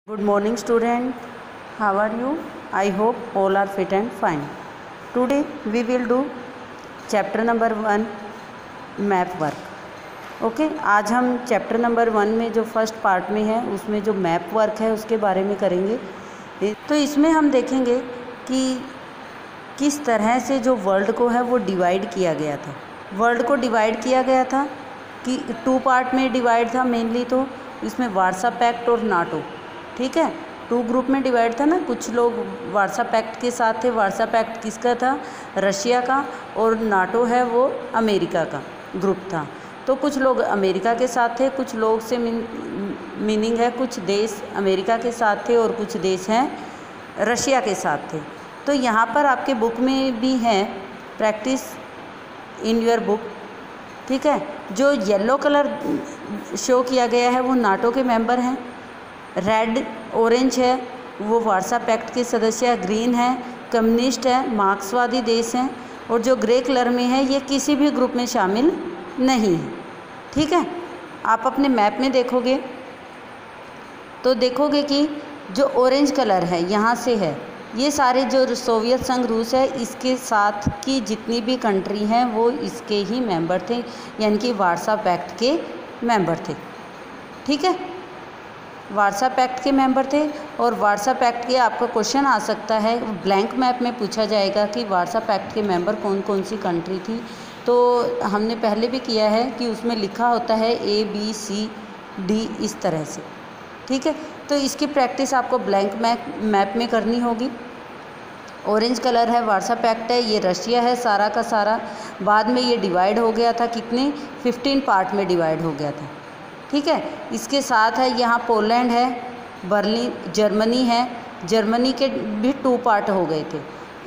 Good morning student, how are you? I hope all are fit and fine. Today we will do chapter number 1 map work. Okay आज हम chapter number 1 में जो first part में है उसमें जो map work है उसके बारे में करेंगे। तो इसमें हम देखेंगे कि किस तरह से जो वर्ल्ड को है वो डिवाइड किया गया था। वर्ल्ड को डिवाइड किया गया था कि 2 पार्ट में डिवाइड था मेनली। तो इसमें वार्सा पैक्ट और नाटो, ठीक है, 2 ग्रुप में डिवाइड था ना। कुछ लोग वार्सा पैक्ट के साथ थे। वार्सा पैक्ट किसका था? रशिया का। और नाटो है वो अमेरिका का ग्रुप था। तो कुछ लोग अमेरिका के साथ थे, कुछ लोग से मीनिंग है कुछ देश अमेरिका के साथ थे और कुछ देश हैं रशिया के साथ थे। तो यहाँ पर आपके बुक में भी है, प्रैक्टिस इन योर बुक, ठीक है। जो येलो कलर शो किया गया है वो नाटो के मेंबर हैं, रेड ऑरेंज है वो वार्सा पैक्ट के सदस्य है, ग्रीन है कम्युनिस्ट है, मार्क्सवादी देश हैं, और जो ग्रे कलर में है ये किसी भी ग्रुप में शामिल नहीं है, ठीक है। आप अपने मैप में देखोगे तो देखोगे कि जो ऑरेंज कलर है यहाँ से है, ये सारे जो सोवियत संघ रूस है इसके साथ की जितनी भी कंट्री हैं वो इसके ही मेंबर थे, यानी कि वार्सा पैक्ट के मेंबर थे, ठीक है। वार्सा पैक्ट के मेंबर थे। और वार्सा पैक्ट के आपका क्वेश्चन आ सकता है, ब्लैंक मैप में पूछा जाएगा कि वार्सा पैक्ट के मेंबर कौन कौन सी कंट्री थी। तो हमने पहले भी किया है कि उसमें लिखा होता है ABCD इस तरह से, ठीक है। तो इसकी प्रैक्टिस आपको ब्लैंक मैप में करनी होगी। ऑरेंज कलर है वार्सा पैक्ट है, ये रशिया है सारा का सारा। बाद में ये डिवाइड हो गया था, कितने 15 पार्ट में डिवाइड हो गया था, ठीक है। इसके साथ है यहाँ पोलैंड है, बर्लिन जर्मनी है। जर्मनी के भी 2 पार्ट हो गए थे।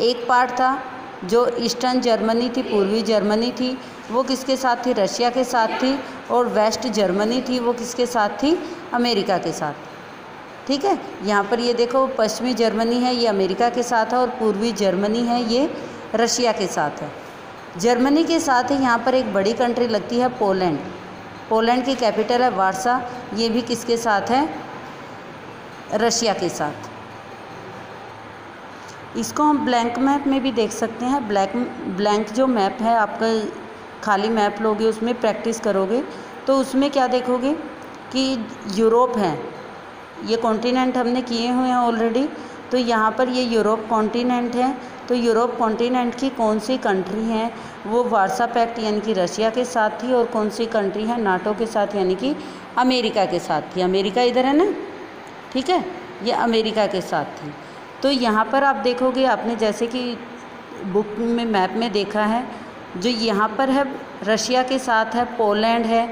एक पार्ट था जो ईस्टर्न जर्मनी थी, पूर्वी जर्मनी थी, वो किसके साथ थी? रशिया के साथ थी। और वेस्ट जर्मनी थी, वो किसके साथ थी? अमेरिका के साथ, ठीक है। यहाँ पर ये देखो पश्चिमी जर्मनी है ये अमेरिका के साथ है, और पूर्वी जर्मनी है ये रशिया के साथ है। जर्मनी के साथ ही यहाँ पर एक बड़ी कंट्री लगती है पोलैंड। पोलैंड की कैपिटल है वार्सा, ये भी किसके साथ है? रशिया के साथ। इसको हम ब्लैंक मैप में भी देख सकते हैं। ब्लैंक जो मैप है आपका खाली मैप लोगे उसमें प्रैक्टिस करोगे तो उसमें क्या देखोगे कि यूरोप है, ये कॉन्टिनेंट हमने किए हुए हैं ऑलरेडी। तो यहाँ पर ये यूरोप कॉन्टिनेंट है। तो यूरोप कॉन्टिनेंट की कौन सी कंट्री हैं वो वार्सा पैक्ट यानी कि रशिया के साथ थी, और कौन सी कंट्री है नाटो के साथ यानी कि अमेरिका के साथ थी। अमेरिका इधर है ना, ठीक है, ये अमेरिका के साथ थी। तो यहाँ पर आप देखोगे, आपने जैसे कि बुक में मैप में देखा है, जो यहाँ पर है रशिया के साथ है पोलैंड है,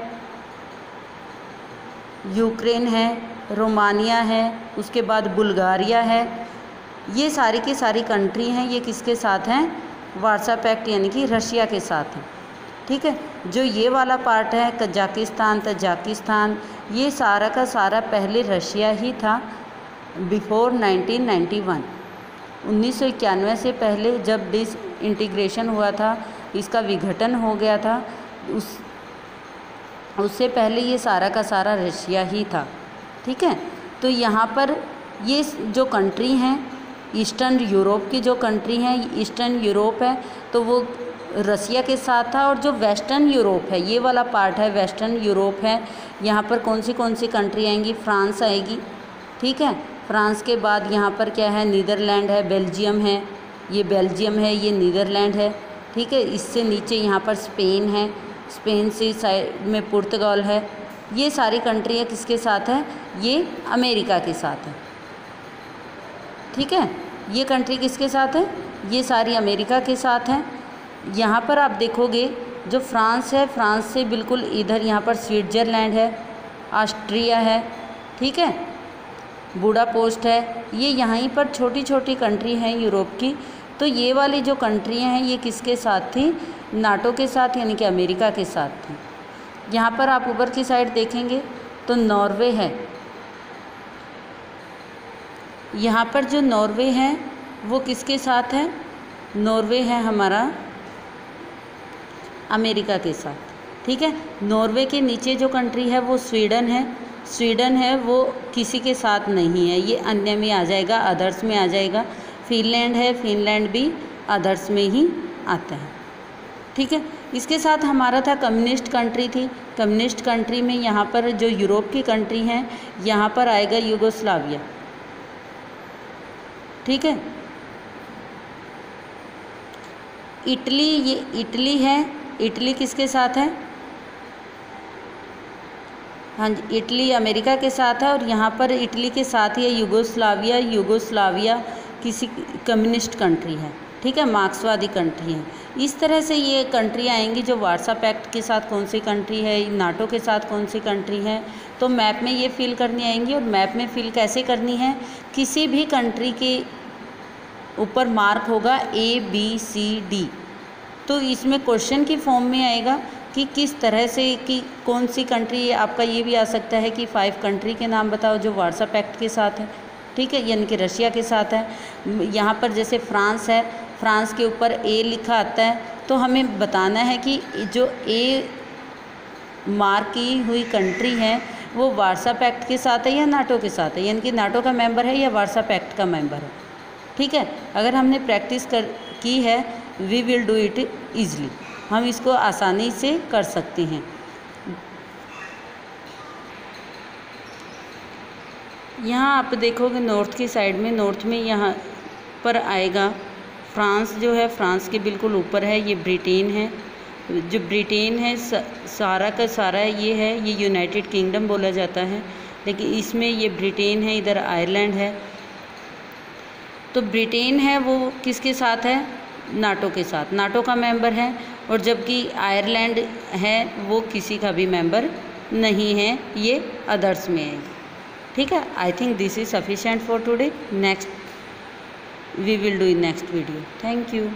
यूक्रेन है, रोमानिया है, उसके बाद बुल्गारिया है। ये सारी की सारी कंट्री हैं, ये किसके साथ हैं? वार्सा पैक्ट यानी कि रशिया के साथ हैं, ठीक है। जो ये वाला पार्ट है कजाकिस्तान, तजाकिस्तान, ये सारा का सारा पहले रशिया ही था बिफोर 1991। 1991 से पहले जब डिसइंटीग्रेशन हुआ था, इसका विघटन हो गया था, उससे पहले ये सारा का सारा रशिया ही था, ठीक है। तो यहाँ पर ये जो कंट्री हैं ईस्टर्न यूरोप की जो कंट्री हैं, ईस्टर्न यूरोप है तो वो रशिया के साथ था। और जो वेस्टर्न यूरोप है, ये वाला पार्ट है वेस्टर्न यूरोप है, यहाँ पर कौन सी कंट्री आएंगी? फ्रांस आएगी, ठीक है। फ्रांस के बाद यहाँ पर क्या है? नीदरलैंड है, बेल्जियम है, ये बेल्जियम है, ये नीदरलैंड है, ठीक है। इससे नीचे यहाँ पर स्पेन है, स्पेन से साइड में पुर्तगाल है। ये सारी कंट्रियाँ किसके साथ है? ये अमेरिका के साथ है, ठीक है। ये कंट्री किसके साथ है? ये सारी अमेरिका के साथ हैं। यहाँ पर आप देखोगे जो फ्रांस है, फ्रांस से बिल्कुल इधर यहाँ पर स्विट्ज़रलैंड है, ऑस्ट्रिया है, ठीक है, बुडापेस्ट है। ये यहीं पर छोटी छोटी कंट्री हैं यूरोप की। तो ये वाली जो कंट्रियाँ हैं ये किसके साथ थी? नाटो के साथ यानी कि अमेरिका के साथ थी। यहाँ पर आप ऊपर की साइड देखेंगे तो नॉर्वे है। यहाँ पर जो नॉर्वे है वो किसके साथ है? नॉर्वे है हमारा अमेरिका के साथ, ठीक है। नॉर्वे के नीचे जो कंट्री है वो स्वीडन है। स्वीडन है वो किसी के साथ नहीं है, ये अन्य में आ जाएगा, अदर्स में आ जाएगा। फिनलैंड है, फिनलैंड भी अदर्स में ही आता है। ठीक है, इसके साथ हमारा था कम्युनिस्ट कंट्री थी। कम्युनिस्ट कंट्री में यहाँ पर जो यूरोप की कंट्री हैं, यहाँ पर आएगा यूगोस्लाविया। ठीक है, इटली, ये इटली है, इटली किसके साथ है? हाँ जी, इटली अमेरिका के साथ है, और यहाँ पर इटली के साथ ही है यूगोस्लाविया। यूगोस्लाविया किसी कम्युनिस्ट कंट्री है। ठीक है, मार्क्सवादी कंट्री है। इस तरह से ये कंट्री आएंगी जो वार्सा पैक्ट के साथ कौन सी कंट्री है, नाटो के साथ कौन सी कंट्री है, तो मैप में ये फिल करनी आएंगी। और मैप में फिल कैसे करनी है? किसी भी कंट्री के ऊपर मार्क होगा ABCD, तो इसमें क्वेश्चन की फॉर्म में आएगा कि किस तरह से, कि कौन सी कंट्री। आपका ये भी आ सकता है कि 5 कंट्री के नाम बताओ जो वार्सा पैक्ट के साथ है। ठीक है, यानी कि रशिया के साथ है। यहाँ पर जैसे फ्रांस है, फ्रांस के ऊपर A लिखा आता है, तो हमें बताना है कि जो A मार्क की हुई कंट्री है वो वार्सा पैक्ट के साथ है या नाटो के साथ है, यानी कि नाटो का मेंबर है या वार्सा पैक्ट का मेंबर है। ठीक है, अगर हमने प्रैक्टिस की है, we will do it easily, हम इसको आसानी से कर सकते हैं। यहाँ आप देखोगे नॉर्थ की साइड में, नॉर्थ में यहाँ पर आएगा फ्रांस, जो है फ्रांस के बिल्कुल ऊपर है, ये ब्रिटेन है। जो ब्रिटेन है सारा का सारा ये है, ये यूनाइटेड किंगडम बोला जाता है, लेकिन इसमें ये ब्रिटेन है, इधर आयरलैंड है। तो ब्रिटेन है वो किसके साथ है? नाटो के साथ, नाटो का मेंबर है। और जबकि आयरलैंड है वो किसी का भी मेंबर नहीं है, ये अदर्स में है। ठीक है, I think this is sufficient for today. Next we will do in next video. Thank you.